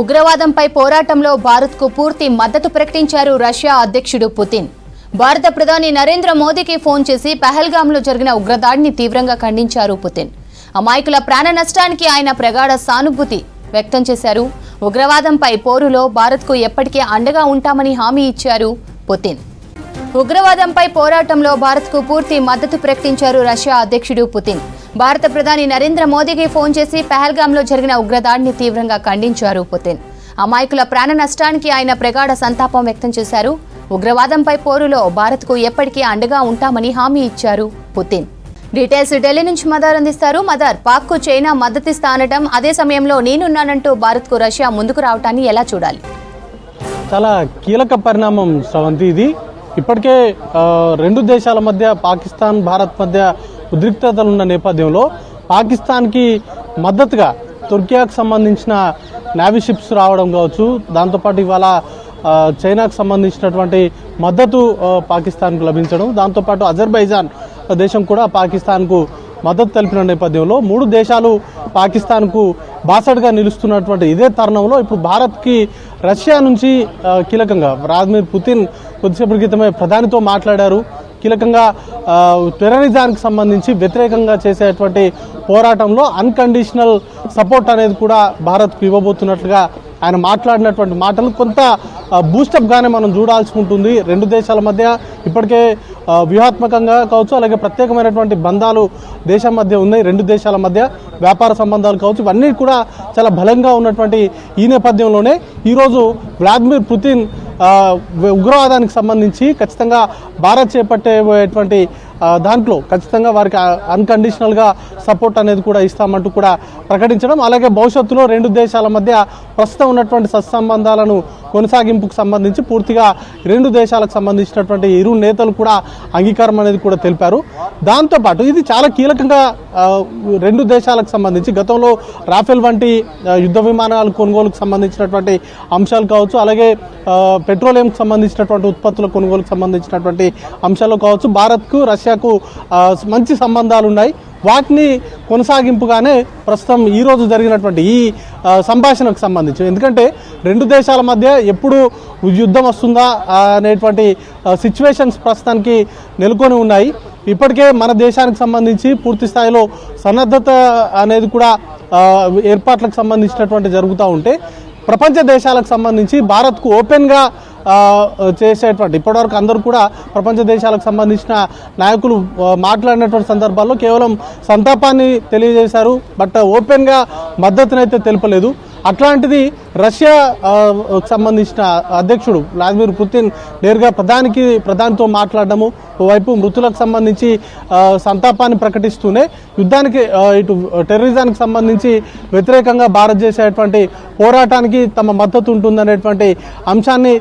ఉగ్రవాదంపై పోరాటంలో భారత్కు పూర్తి మద్దతు ప్రకటించారు రష్యా అధ్యక్షుడు పుతిన్. భారత ప్రధాని నరేంద్ర మోదీకి ఫోన్ చేసి పహల్గామ్లో జరిగిన ఉగ్రదాడిని తీవ్రంగా ఖండించారు పుతిన్. అమాయకుల ప్రాణ నష్టానికి ఆయన ప్రగాఢ సానుభూతి వ్యక్తం చేశారు. ఉగ్రవాదంపై పోరులో భారత్కు ఎప్పటికీ అండగా ఉంటామని హామీ ఇచ్చారు పుతిన్. ఉగ్రవాదంపై పోరాటంలో భారత్కు పూర్తి మద్దతు ప్రకటించారు రష్యా అధ్యక్షుడు పుతిన్. భారత ప్రధాని నరేంద్ర మోదీకి ఫోన్ చేసి పహల్గామ్లో జరిగిన ఉగ్రదాడిని తీవ్రంగా ఖండించారు పుతిన్. అమాయకుల ప్రాణ నష్టానికి ఆయన ప్రగాఢ సంతాపం వ్యక్తం చేశారు. ఉగ్రవాదంపై పోరులో భారత్కు ఎప్పటికీ అండగా ఉంటామని హామీ ఇచ్చారు పుతిన్. డీటెయిల్స్ ఢిల్లీ నుంచి మదార్ అందిస్తారు. మదార్, పాక్కు చైనా మద్దతిస్తా అనటం, అదే సమయంలో నేనున్నానంటూ భారత్కు రష్యా ముందుకు రావటాన్ని ఎలా చూడాలి? చాలా కీలక పరిణామం శ్రవంతి ఇది. ఇప్పటికే రెండు దేశాల మధ్య, పాకిస్తాన్ భారత్ మధ్య ఉద్రిక్తతలు ఉన్న నేపథ్యంలో పాకిస్తాన్కి మద్దతుగా తుర్కియాకు సంబంధించిన నేవీ షిప్స్ రావడం కావచ్చు, దాంతోపాటు ఇవాళ చైనాకు సంబంధించినటువంటి మద్దతు పాకిస్తాన్కు లభించడం, దాంతోపాటు అజర్బైజాన్ దేశం కూడా పాకిస్తాన్కు మద్దతు తెలిపిన నేపథ్యంలో మూడు దేశాలు పాకిస్తాన్కు బాసటగా నిలుస్తున్నటువంటి ఇదే తరుణంలో ఇప్పుడు భారత్కి రష్యా నుంచి కీలకంగా వ్లాదిమిర్ పుతిన్ కొద్దిసేపటి క్రితమే ప్రధానితో మాట్లాడారు. కీలకంగా టెర్రరిజానికి సంబంధించి వ్యతిరేకంగా చేసేటువంటి పోరాటంలో అన్కండిషనల్ సపోర్ట్ అనేది కూడా భారత్కు ఇవ్వబోతున్నట్లుగా ఆయన మాట్లాడినటువంటి మాటలు కొంత బూస్టప్గానే మనం చూడాల్సి ఉంటుంది. రెండు దేశాల మధ్య ఇప్పటికే వ్యూహాత్మకంగా కావచ్చు, అలాగే ప్రత్యేకమైనటువంటి బంధాలు దేశం మధ్య ఉన్నాయి. రెండు దేశాల మధ్య వ్యాపార సంబంధాలు కావచ్చు, ఇవన్నీ కూడా చాలా బలంగా ఉన్నటువంటి ఈ నేపథ్యంలోనే ఈరోజు వ్లాదిమిర్ పుతిన్ ఉగ్రవాదానికి సంబంధించి ఖచ్చితంగా భారత్ చేపట్టేటువంటి దాంట్లో ఖచ్చితంగా వారికి అన్కండిషనల్గా సపోర్ట్ అనేది కూడా ఇస్తామంటూ కూడా ప్రకటించడం, అలాగే భవిష్యత్తులో రెండు దేశాల మధ్య ప్రస్తుతం ఉన్నటువంటి సత్సంబంధాలను కొనసాగింపుకు సంబంధించి పూర్తిగా రెండు దేశాలకు సంబంధించినటువంటి ఇరు నేతలు కూడా అంగీకారం అనేది కూడా తెలిపారు. దాంతోపాటు ఇది చాలా కీలకంగా రెండు దేశాలకు సంబంధించి గతంలో రాఫెల్ వంటి యుద్ధ విమానాల కొనుగోలుకు సంబంధించినటువంటి అంశాలు కావచ్చు, అలాగే పెట్రోలియంకు సంబంధించినటువంటి ఉత్పత్తుల కొనుగోలుకు సంబంధించినటువంటి అంశాలు కావచ్చు, భారత్కు రష్యాకు మంచి సంబంధాలు ఉన్నాయి. వాటిని కొనసాగింపుగానే ప్రస్తుతం ఈరోజు జరిగినటువంటి ఈ సంభాషణకు సంబంధించి, ఎందుకంటే రెండు దేశాల మధ్య ఎప్పుడు యుద్ధం వస్తుందా అనేటువంటి సిచ్యువేషన్స్ ప్రస్తుతానికి నెలకొని ఉన్నాయి. ఇప్పటికే మన దేశానికి సంబంధించి పూర్తి స్థాయిలో సన్నద్ధత అనేది కూడా ఏర్పాట్లకు సంబంధించినటువంటి జరుగుతూ ఉంటే, ప్రపంచ దేశాలకు సంబంధించి భారత్కు ఓపెన్గా చేసేటువంటి ఇప్పటివరకు అందరూ కూడా ప్రపంచ దేశాలకు సంబంధించిన నాయకులు మాట్లాడినటువంటి సందర్భాల్లో కేవలం సంతాపాన్ని తెలియజేశారు, బట్ ఓపెన్గా మద్దతునైతే తెలుపలేదు. అట్లాంటిది రష్యా సంబంధించిన అధ్యక్షుడు వ్లాదిమిర్ పుతిన్ నేరుగా ప్రధానితో మాట్లాడడము, ఓవైపు మృతులకు సంబంధించి సంతాపాన్ని ప్రకటిస్తూనే యుద్ధానికి ఇటు టెర్రరిజానికి సంబంధించి వ్యతిరేకంగా భారత్ చేసేటువంటి పోరాటానికి తమ మద్దతు ఉంటుందనేటువంటి అంశాన్ని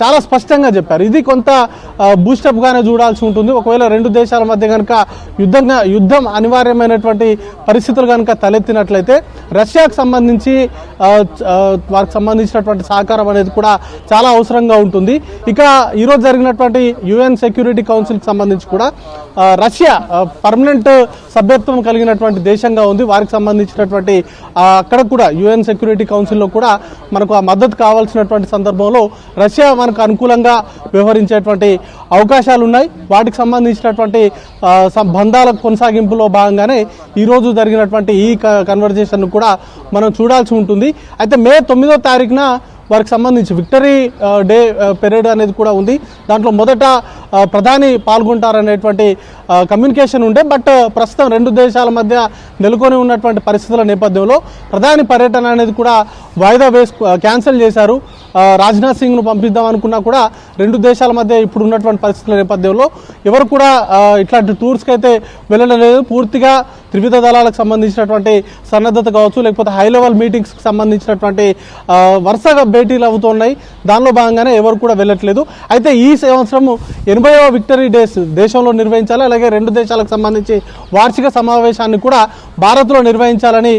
చాలా స్పష్టంగా చెప్పారు. ఇది కొంత బూస్టప్గానే చూడాల్సి ఉంటుంది. ఒకవేళ రెండు దేశాల మధ్య కనుక యుద్ధం అనివార్యమైనటువంటి పరిస్థితులు కనుక తలెత్తినట్లయితే రష్యాకు సంబంధించి వారికి సంబంధించినటువంటి సహకారం అనేది కూడా చాలా అవసరంగా ఉంటుంది. ఇక ఈరోజు జరిగినటువంటి యుఎన్ సెక్యూరిటీ కౌన్సిల్కి సంబంధించి కూడా రష్యా పర్మనెంట్ సభ్యత్వం కలిగినటువంటి దేశంగా ఉంది. వారికి సంబంధించినటువంటి అక్కడ కూడా యుఎన్ సెక్యూరిటీ కౌన్సిల్లో కూడా మనకు ఆ మద్దతు కావాల్సినటువంటి సందర్భంలో రష్యా మనకు అనుకూలంగా వ్యవహరించేటువంటి అవకాశాలు ఉన్నాయి. వాటికి సంబంధించినటువంటి బంధాల కొనసాగింపులో భాగంగానే ఈరోజు జరిగినటువంటి ఈ కన్వర్జేషన్ కూడా మనం చూడాల్సి ఉంటుంది. అయితే మే 9వ తారీఖున వారికి సంబంధించి విక్టరీ డే పెరేడ్ అనేది కూడా ఉంది. దాంట్లో మొదట ప్రధాని పాల్గొంటారనేటువంటి కమ్యూనికేషన్ ఉండే, బట్ ప్రస్తుతం రెండు దేశాల మధ్య నెలకొని ఉన్నటువంటి పరిస్థితుల నేపథ్యంలో ప్రధాని పర్యటన అనేది కూడా వాయిదా క్యాన్సిల్ చేశారు. రాజ్నాథ్ సింగ్ను పంపిద్దాం అనుకున్నా కూడా రెండు దేశాల మధ్య ఇప్పుడు ఉన్నటువంటి పరిస్థితుల నేపథ్యంలో ఎవరు కూడా ఇట్లాంటి టూర్స్కి అయితే వెళ్ళడం లేదు. పూర్తిగా త్రివిధ దళాలకు సంబంధించినటువంటి సన్నద్ధత కావచ్చు, లేకపోతే హై లెవెల్ మీటింగ్స్కి సంబంధించినటువంటి వరుసగా భేటీలు అవుతున్నాయి. దానిలో భాగంగానే ఎవరు కూడా వెళ్ళట్లేదు. అయితే ఈ సంవత్సరం 90వ విక్టరీ డేస్ దేశంలో నిర్వహించాలి. అలాగే రెండు దేశాలకు సంబంధించి వార్షిక సమావేశాన్ని కూడా భారత్లో నిర్వహించాలని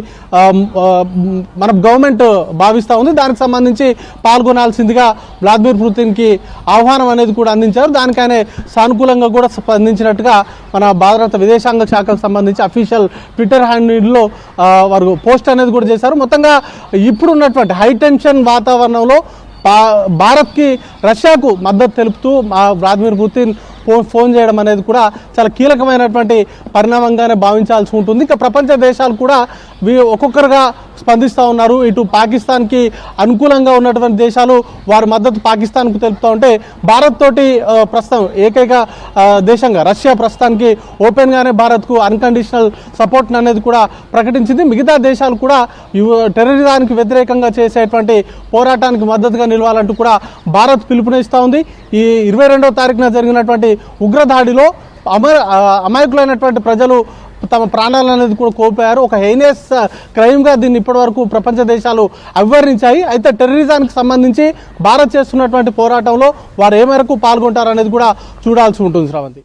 మన గవర్నమెంట్ భావిస్తూ ఉంది. దానికి సంబంధించి పాల్గొనాల్సిందిగా వ్లాదిమిర్ పుతిన్కి ఆహ్వానం అనేది కూడా అందించారు. దానికి ఆయన సానుకూలంగా కూడా స్పందించినట్టుగా మన భారత విదేశాంగ శాఖకు సంబంధించి అఫీషియల్ ట్విట్టర్ హ్యాండిల్లో వారు పోస్ట్ అనేది కూడా చేశారు. మొత్తంగా ఇప్పుడున్నటువంటి హైటెన్షన్ వాతావరణంలో భారత్కి రష్యాకు మద్దతు తెలుపుతూ వ్లాదిమిర్ పుతిన్ ఫోన్ చేయడం అనేది కూడా చాలా కీలకమైనటువంటి పరిణామంగానే భావించాల్సి ఉంటుంది. ఇక ప్రపంచ దేశాలు కూడా ఒక్కొక్కరుగా స్పందిస్తూ ఉన్నారు. ఇటు పాకిస్తాన్కి అనుకూలంగా ఉన్నటువంటి దేశాలు వారి మద్దతు పాకిస్తాన్కు తెలుపుతూ ఉంటే భారత్ తోటి ప్రస్తుతం ఏకైక దేశంగా రష్యా ప్రస్తుతానికి ఓపెన్గానే భారత్కు అన్కండిషనల్ సపోర్ట్ అనేది కూడా ప్రకటించింది. మిగతా దేశాలు కూడా టెర్రరిజానికి వ్యతిరేకంగా చేసేటువంటి పోరాటానికి మద్దతుగా నిలవాలంటూ కూడా భారత్ పిలుపునిస్తూ ఉంది. ఈ 22వ తారీఖున జరిగినటువంటి ఉగ్రదాడిలో అమాయకులైనటువంటి ప్రజలు తమ ప్రాణాలు అనేది కూడా కోల్పోయారు. ఒక హెయినియస్ క్రైమ్గా దీన్ని ఇప్పటివరకు ప్రపంచ దేశాలు అభివర్ణించాయి. అయితే టెర్రరిజానికి సంబంధించి భారత్ చేస్తున్నటువంటి పోరాటంలో వారు ఏ మేరకు పాల్గొంటారనేది కూడా చూడాల్సి ఉంటుంది శ్రావంతి.